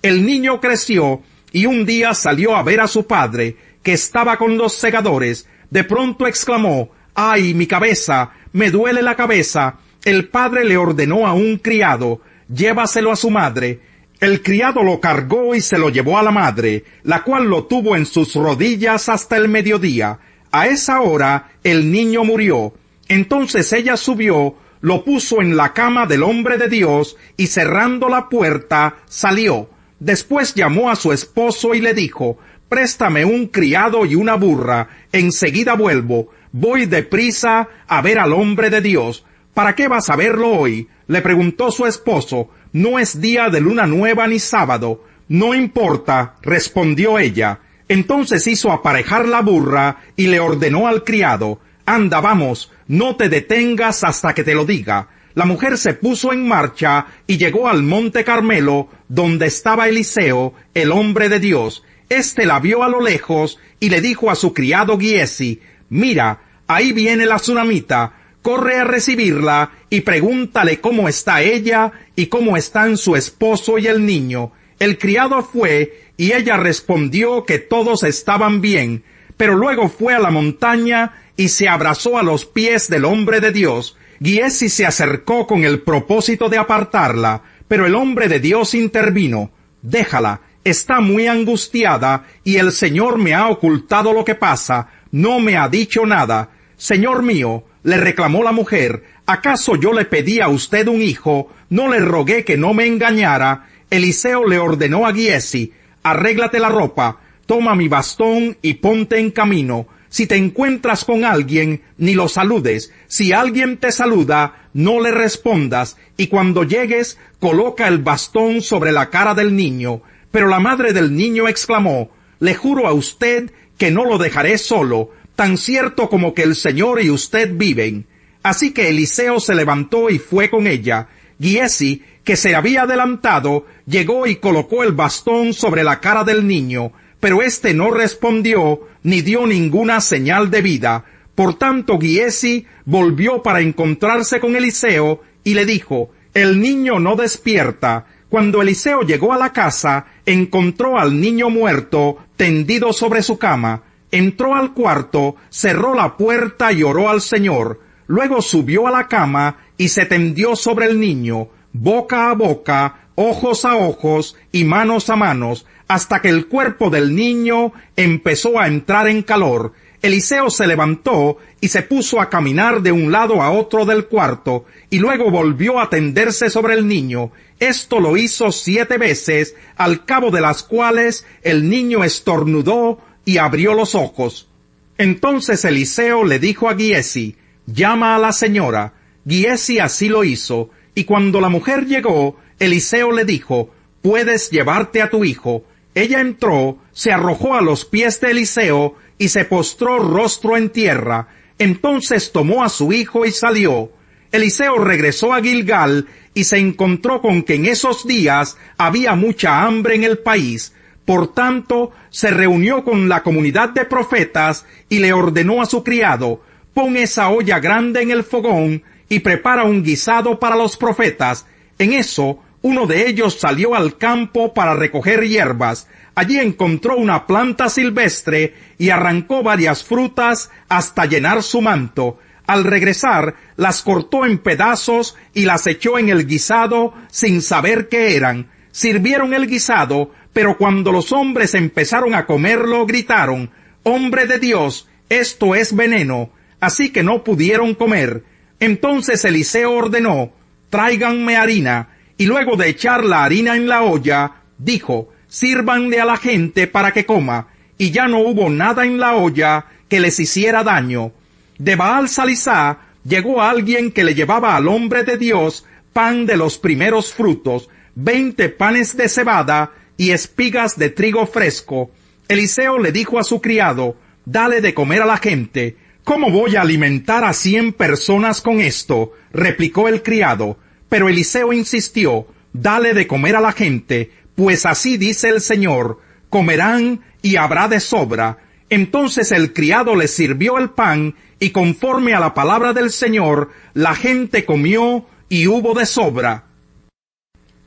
El niño creció y un día salió a ver a su padre, que estaba con los segadores. De pronto exclamó: ¡ay, mi cabeza! ¡Me duele la cabeza! El padre le ordenó a un criado: llévaselo a su madre. El criado lo cargó y se lo llevó a la madre, la cual lo tuvo en sus rodillas hasta el mediodía. A esa hora el niño murió. Entonces ella subió, lo puso en la cama del hombre de Dios, y cerrando la puerta, salió. Después llamó a su esposo y le dijo: préstame un criado y una burra, enseguida vuelvo. Voy deprisa a ver al hombre de Dios. ¿Para qué vas a verlo hoy?, le preguntó su esposo. No es día de luna nueva ni sábado. No importa, respondió ella. Entonces hizo aparejar la burra y le ordenó al criado: anda, vamos, no te detengas hasta que te lo diga. La mujer se puso en marcha y llegó al monte Carmelo, donde estaba Eliseo, el hombre de Dios. Este la vio a lo lejos y le dijo a su criado Giesi: mira, ahí viene la tsunamita. Corre a recibirla y pregúntale cómo está ella y cómo están su esposo y el niño. El criado fue y ella respondió que todos estaban bien, pero luego fue a la montaña y se abrazó a los pies del hombre de Dios. Giesi se acercó con el propósito de apartarla, pero el hombre de Dios intervino: déjala, está muy angustiada y el Señor me ha ocultado lo que pasa, no me ha dicho nada. Señor mío, le reclamó la mujer, ¿acaso yo le pedí a usted un hijo? ¿No le rogué que no me engañara? Eliseo le ordenó a Giesi: arréglate la ropa, toma mi bastón y ponte en camino. Si te encuentras con alguien, ni lo saludes. Si alguien te saluda, no le respondas. Y cuando llegues, coloca el bastón sobre la cara del niño. Pero la madre del niño exclamó: le juro a usted que no lo dejaré solo, tan cierto como que el Señor y usted viven. Así que Eliseo se levantó y fue con ella. Giesi, que se había adelantado, llegó y colocó el bastón sobre la cara del niño, pero éste no respondió ni dio ninguna señal de vida. Por tanto, Giesi volvió para encontrarse con Eliseo y le dijo: el niño no despierta. Cuando Eliseo llegó a la casa, encontró al niño muerto, tendido sobre su cama. Entró al cuarto, cerró la puerta y oró al Señor. Luego subió a la cama y se tendió sobre el niño, boca a boca, ojos a ojos y manos a manos, hasta que el cuerpo del niño empezó a entrar en calor. Eliseo se levantó y se puso a caminar de un lado a otro del cuarto, y luego volvió a tenderse sobre el niño. Esto lo hizo 7 veces, al cabo de las cuales el niño estornudó y abrió los ojos. Entonces Eliseo le dijo a Giesi: llama a la señora. Giesi así lo hizo, y cuando la mujer llegó, Eliseo le dijo: puedes llevarte a tu hijo. Ella entró, se arrojó a los pies de Eliseo y se postró rostro en tierra. Entonces tomó a su hijo y salió. Eliseo regresó a Gilgal y se encontró con que en esos días había mucha hambre en el país. Por tanto, se reunió con la comunidad de profetas y le ordenó a su criado: pon esa olla grande en el fogón y prepara un guisado para los profetas. En eso, uno de ellos salió al campo para recoger hierbas. Allí encontró una planta silvestre y arrancó varias frutas hasta llenar su manto. Al regresar, las cortó en pedazos y las echó en el guisado sin saber qué eran. Sirvieron el guisado, pero cuando los hombres empezaron a comerlo, gritaron: «¡Hombre de Dios, esto es veneno!». Así que no pudieron comer. Entonces Eliseo ordenó: «Tráiganme harina», y luego de echar la harina en la olla, dijo: «Sírvanle a la gente para que coma». Y ya no hubo nada en la olla que les hiciera daño. De Baal Salisá llegó alguien que le llevaba al hombre de Dios pan de los primeros frutos, 20 panes de cebada y espigas de trigo fresco. Eliseo le dijo a su criado: «Dale de comer a la gente». «¿Cómo voy a alimentar a 100 personas con esto?», replicó el criado. Pero Eliseo insistió: «Dale de comer a la gente, pues así dice el Señor, comerán y habrá de sobra». Entonces el criado le sirvió el pan, y conforme a la palabra del Señor, la gente comió y hubo de sobra.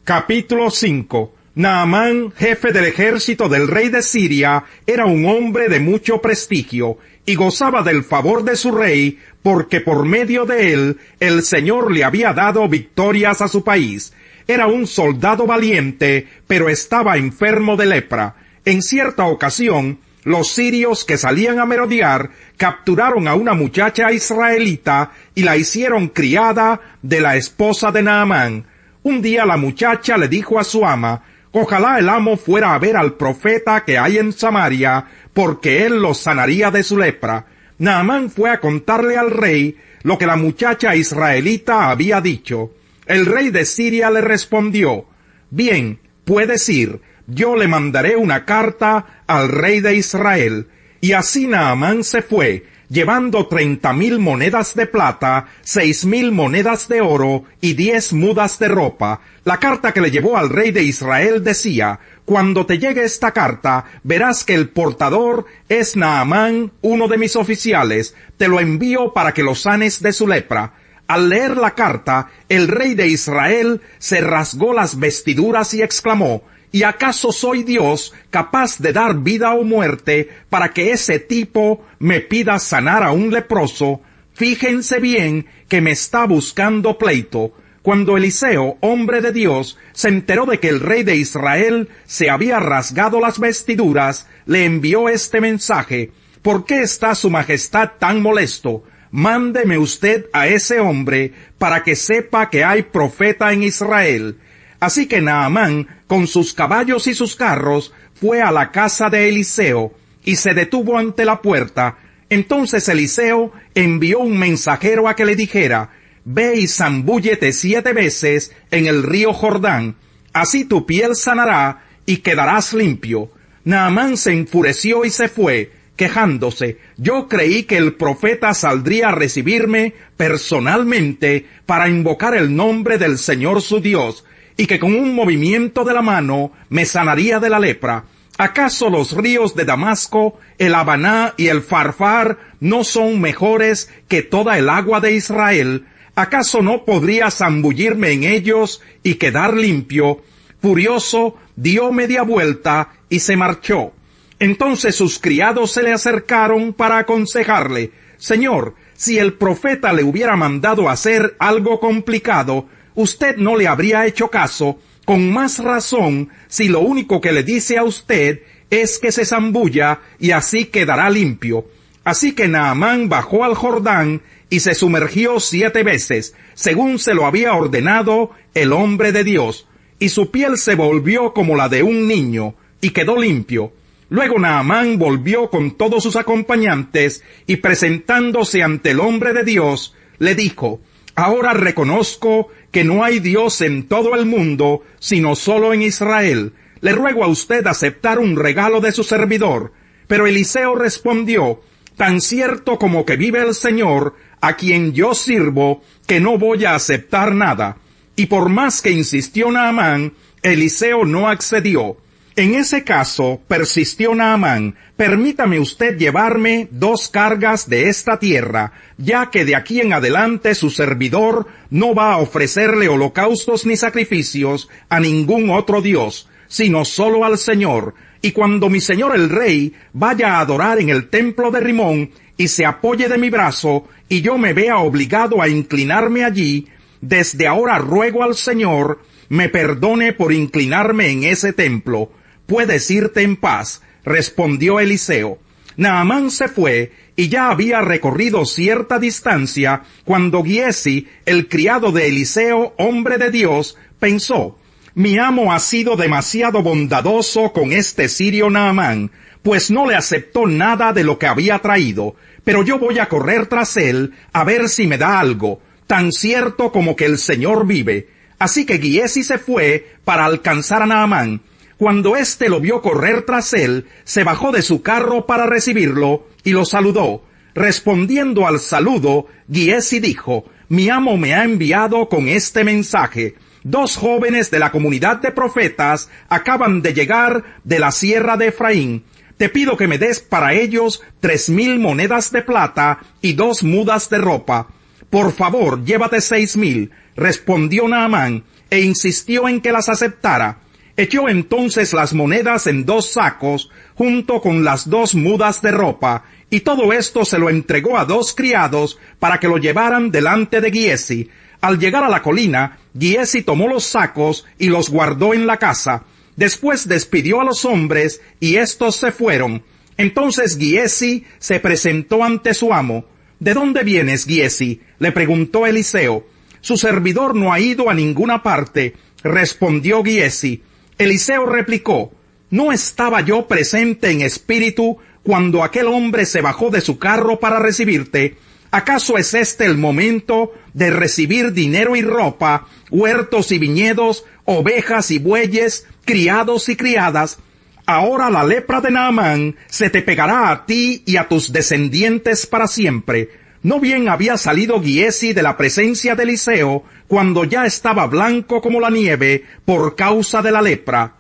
Capítulo 5. Naamán, jefe del ejército del rey de Siria, era un hombre de mucho prestigio y gozaba del favor de su rey, porque por medio de él el Señor le había dado victorias a su país. Era un soldado valiente, pero estaba enfermo de lepra. En cierta ocasión, los sirios que salían a merodear capturaron a una muchacha israelita y la hicieron criada de la esposa de Naamán. Un día la muchacha le dijo a su ama: ojalá el amo fuera a ver al profeta que hay en Samaria, porque él los sanaría de su lepra. Naamán fue a contarle al rey lo que la muchacha israelita había dicho. El rey de Siria le respondió: bien, puedes ir, yo le mandaré una carta al rey de Israel. Y así Naamán se fue, llevando 30,000 monedas de plata, 6,000 monedas de oro y 10 mudas de ropa. La carta que le llevó al rey de Israel decía: cuando te llegue esta carta, verás que el portador es Naamán, uno de mis oficiales. Te lo envío para que lo sanes de su lepra. Al leer la carta, el rey de Israel se rasgó las vestiduras y exclamó: ¿y acaso soy Dios capaz de dar vida o muerte para que ese tipo me pida sanar a un leproso? Fíjense bien que me está buscando pleito. Cuando Eliseo, hombre de Dios, se enteró de que el rey de Israel se había rasgado las vestiduras, le envió este mensaje: ¿por qué está su majestad tan molesto? Mándeme usted a ese hombre para que sepa que hay profeta en Israel. Así que Naamán, con sus caballos y sus carros, fue a la casa de Eliseo y se detuvo ante la puerta. Entonces Eliseo envió un mensajero a que le dijera: ve y zambúllete 7 veces en el río Jordán, así tu piel sanará y quedarás limpio. Naamán se enfureció y se fue, quejándose: yo creí que el profeta saldría a recibirme personalmente para invocar el nombre del Señor su Dios, y que con un movimiento de la mano me sanaría de la lepra. ¿Acaso los ríos de Damasco, el Habaná y el Farfar no son mejores que toda el agua de Israel? ¿Acaso no podría zambullirme en ellos y quedar limpio? Furioso, dio media vuelta y se marchó. Entonces sus criados se le acercaron para aconsejarle: Señor, si el profeta le hubiera mandado hacer algo complicado, usted no le habría hecho caso, con más razón si lo único que le dice a usted es que se zambulla y así quedará limpio. Así que Naamán bajó al Jordán y se sumergió 7 veces, según se lo había ordenado el hombre de Dios, y su piel se volvió como la de un niño, y quedó limpio. Luego Naamán volvió con todos sus acompañantes, y presentándose ante el hombre de Dios, le dijo: ahora reconozco que no hay Dios en todo el mundo, sino solo en Israel. Le ruego a usted aceptar un regalo de su servidor. Pero Eliseo respondió: tan cierto como que vive el Señor, a quien yo sirvo, que no voy a aceptar nada. Y por más que insistió Naamán, Eliseo no accedió. En ese caso, persistió Naamán: permítame usted llevarme 2 cargas de esta tierra, ya que de aquí en adelante su servidor no va a ofrecerle holocaustos ni sacrificios a ningún otro Dios, sino solo al Señor. Y cuando mi señor el rey vaya a adorar en el templo de Rimón y se apoye de mi brazo, y yo me vea obligado a inclinarme allí, desde ahora ruego al Señor me perdone por inclinarme en ese templo. Puedes irte en paz, respondió Eliseo. Naamán se fue, y ya había recorrido cierta distancia, cuando Giesi, el criado de Eliseo, hombre de Dios, pensó: mi amo ha sido demasiado bondadoso con este sirio Naamán, pues no le aceptó nada de lo que había traído, pero yo voy a correr tras él a ver si me da algo, tan cierto como que el Señor vive. Así que Giesi se fue para alcanzar a Naamán. Cuando éste lo vio correr tras él, se bajó de su carro para recibirlo y lo saludó. Respondiendo al saludo, Giesi dijo: mi amo me ha enviado con este mensaje: 2 jóvenes de la comunidad de profetas acaban de llegar de la sierra de Efraín. Te pido que me des para ellos 3,000 monedas de plata y 2 mudas de ropa. Por favor, llévate 6,000, respondió Naamán, e insistió en que las aceptara. Echó entonces las monedas en 2 sacos, junto con las 2 mudas de ropa, y todo esto se lo entregó a 2 criados para que lo llevaran delante de Giezi. Al llegar a la colina, Giezi tomó los sacos y los guardó en la casa. Después despidió a los hombres, y éstos se fueron. Entonces Giezi se presentó ante su amo. ¿De dónde vienes, Giezi?, le preguntó Eliseo. Su servidor no ha ido a ninguna parte, respondió Giezi. Eliseo replicó, ¿no estaba yo presente en espíritu cuando aquel hombre se bajó de su carro para recibirte? ¿Acaso es este el momento de recibir dinero y ropa, huertos y viñedos, ovejas y bueyes, criados y criadas? Ahora la lepra de Naamán se te pegará a ti y a tus descendientes para siempre. No bien había salido Giezi de la presencia de Eliseo, cuando ya estaba blanco como la nieve por causa de la lepra.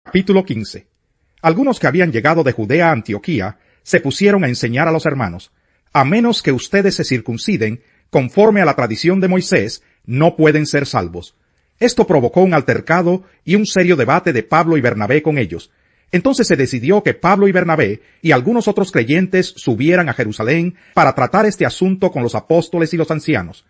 Capítulo 15. Algunos que habían llegado de Judea a Antioquía se pusieron a enseñar a los hermanos: a menos que ustedes se circunciden, conforme a la tradición de Moisés, no pueden ser salvos. Esto provocó un altercado y un serio debate de Pablo y Bernabé con ellos. Entonces se decidió que Pablo y Bernabé y algunos otros creyentes subieran a Jerusalén para tratar este asunto con los apóstoles y los ancianos.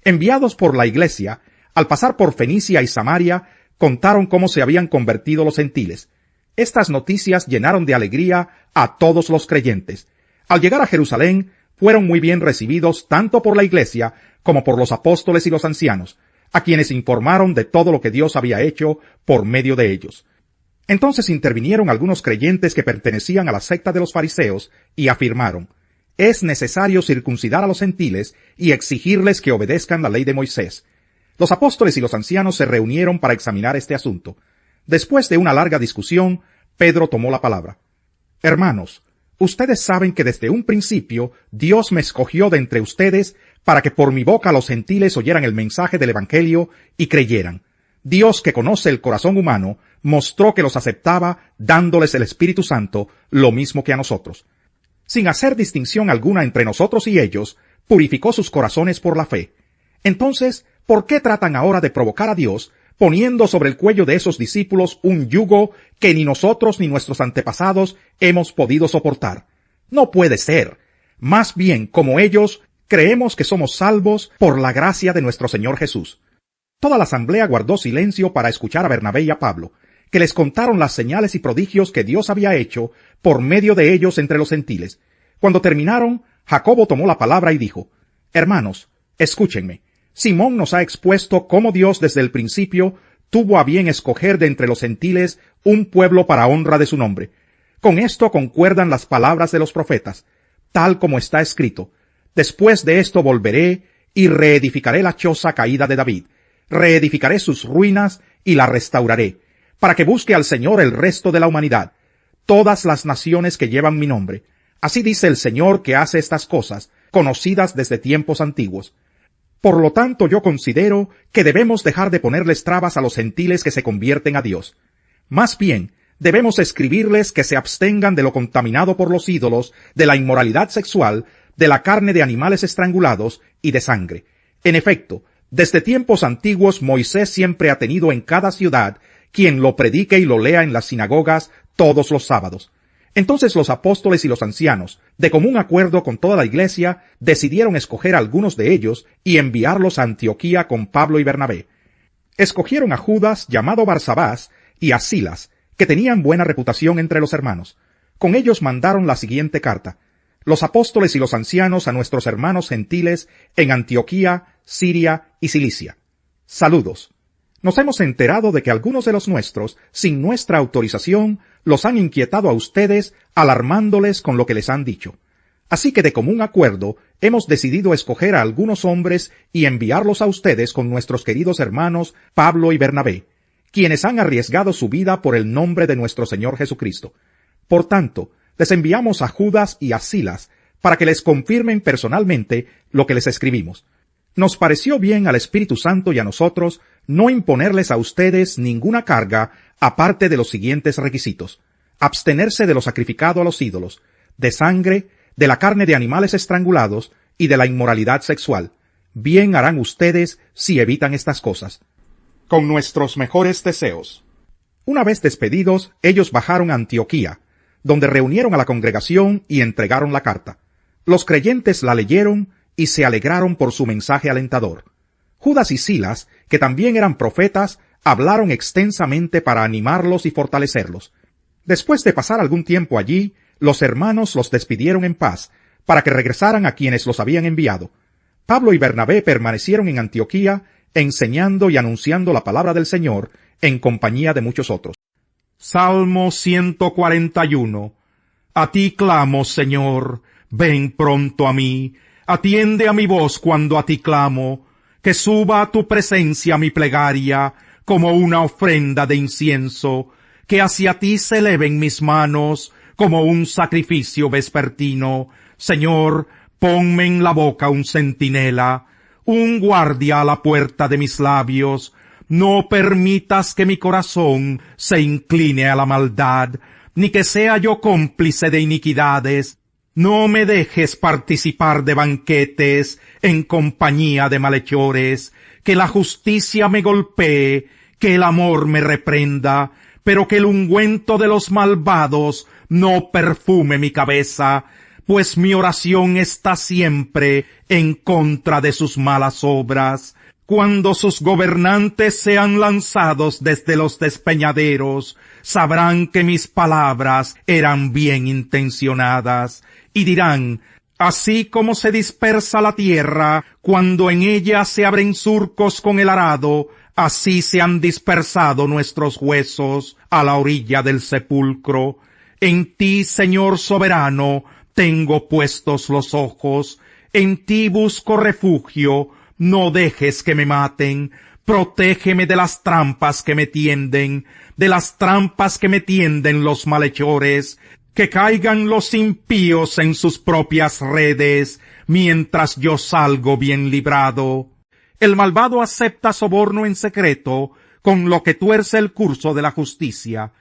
Enviados por la iglesia, al pasar por Fenicia y Samaria, contaron cómo se habían convertido los gentiles. Estas noticias llenaron de alegría a todos los creyentes. Al llegar a Jerusalén, fueron muy bien recibidos tanto por la iglesia como por los apóstoles y los ancianos, a quienes informaron de todo lo que Dios había hecho por medio de ellos. Entonces intervinieron algunos creyentes que pertenecían a la secta de los fariseos y afirmaron: es necesario circuncidar a los gentiles y exigirles que obedezcan la ley de Moisés. Los apóstoles y los ancianos se reunieron para examinar este asunto. Después de una larga discusión, Pedro tomó la palabra. Hermanos, ustedes saben que desde un principio Dios me escogió de entre ustedes para que por mi boca los gentiles oyeran el mensaje del Evangelio y creyeran. Dios, que conoce el corazón humano, mostró que los aceptaba dándoles el Espíritu Santo, lo mismo que a nosotros. Sin hacer distinción alguna entre nosotros y ellos, purificó sus corazones por la fe. Entonces, ¿por qué tratan ahora de provocar a Dios, poniendo sobre el cuello de esos discípulos un yugo que ni nosotros ni nuestros antepasados hemos podido soportar? No puede ser. Más bien, como ellos, creemos que somos salvos por la gracia de nuestro Señor Jesús. Toda la asamblea guardó silencio para escuchar a Bernabé y a Pablo, que les contaron las señales y prodigios que Dios había hecho por medio de ellos entre los gentiles. Cuando terminaron, Jacobo tomó la palabra y dijo: Hermanos, escúchenme. Simón nos ha expuesto cómo Dios desde el principio tuvo a bien escoger de entre los gentiles un pueblo para honra de su nombre. Con esto concuerdan las palabras de los profetas, tal como está escrito: después de esto volveré y reedificaré la choza caída de David. Reedificaré sus ruinas y la restauraré, para que busque al Señor el resto de la humanidad, todas las naciones que llevan mi nombre. Así dice el Señor que hace estas cosas, conocidas desde tiempos antiguos. Por lo tanto, yo considero que debemos dejar de ponerles trabas a los gentiles que se convierten a Dios. Más bien, debemos escribirles que se abstengan de lo contaminado por los ídolos, de la inmoralidad sexual, de la carne de animales estrangulados y de sangre. En efecto, desde tiempos antiguos Moisés siempre ha tenido en cada ciudad quien lo predique y lo lea en las sinagogas todos los sábados. Entonces los apóstoles y los ancianos, de común acuerdo con toda la iglesia, decidieron escoger a algunos de ellos y enviarlos a Antioquía con Pablo y Bernabé. Escogieron a Judas, llamado Barsabás, y a Silas, que tenían buena reputación entre los hermanos. Con ellos mandaron la siguiente carta: los apóstoles y los ancianos a nuestros hermanos gentiles en Antioquía, Siria y Cilicia. Saludos. Nos hemos enterado de que algunos de los nuestros, sin nuestra autorización, los han inquietado a ustedes, alarmándoles con lo que les han dicho. Así que de común acuerdo, hemos decidido escoger a algunos hombres y enviarlos a ustedes con nuestros queridos hermanos Pablo y Bernabé, quienes han arriesgado su vida por el nombre de nuestro Señor Jesucristo. Por tanto, les enviamos a Judas y a Silas para que les confirmen personalmente lo que les escribimos. Nos pareció bien al Espíritu Santo y a nosotros no imponerles a ustedes ninguna carga aparte de los siguientes requisitos: abstenerse de lo sacrificado a los ídolos, de sangre, de la carne de animales estrangulados y de la inmoralidad sexual. Bien harán ustedes si evitan estas cosas. Con nuestros mejores deseos. Una vez despedidos, ellos bajaron a Antioquía, donde reunieron a la congregación y entregaron la carta. Los creyentes la leyeron y se alegraron por su mensaje alentador. Judas y Silas, que también eran profetas, hablaron extensamente para animarlos y fortalecerlos. Después de pasar algún tiempo allí, los hermanos los despidieron en paz, para que regresaran a quienes los habían enviado. Pablo y Bernabé permanecieron en Antioquía, enseñando y anunciando la palabra del Señor, en compañía de muchos otros. Salmo 141. A ti clamo, Señor, ven pronto a mí, atiende a mi voz cuando a ti clamo, que suba a tu presencia mi plegaria, como una ofrenda de incienso, que hacia ti se eleven mis manos, como un sacrificio vespertino. Señor, ponme en la boca un centinela, un guardia a la puerta de mis labios. No permitas que mi corazón se incline a la maldad, ni que sea yo cómplice de iniquidades. No me dejes participar de banquetes en compañía de malhechores. Que la justicia me golpee, que el amor me reprenda, pero que el ungüento de los malvados no perfume mi cabeza, pues mi oración está siempre en contra de sus malas obras. Cuando sus gobernantes sean lanzados desde los despeñaderos, sabrán que mis palabras eran bien intencionadas, y dirán, así como se dispersa la tierra cuando en ella se abren surcos con el arado, así se han dispersado nuestros huesos a la orilla del sepulcro. En ti, Señor soberano, tengo puestos los ojos, en ti busco refugio. No dejes que me maten, protégeme de las trampas que me tienden, de las trampas que me tienden los malhechores, que caigan los impíos en sus propias redes, mientras yo salgo bien librado. El malvado acepta soborno en secreto, con lo que tuerce el curso de la justicia,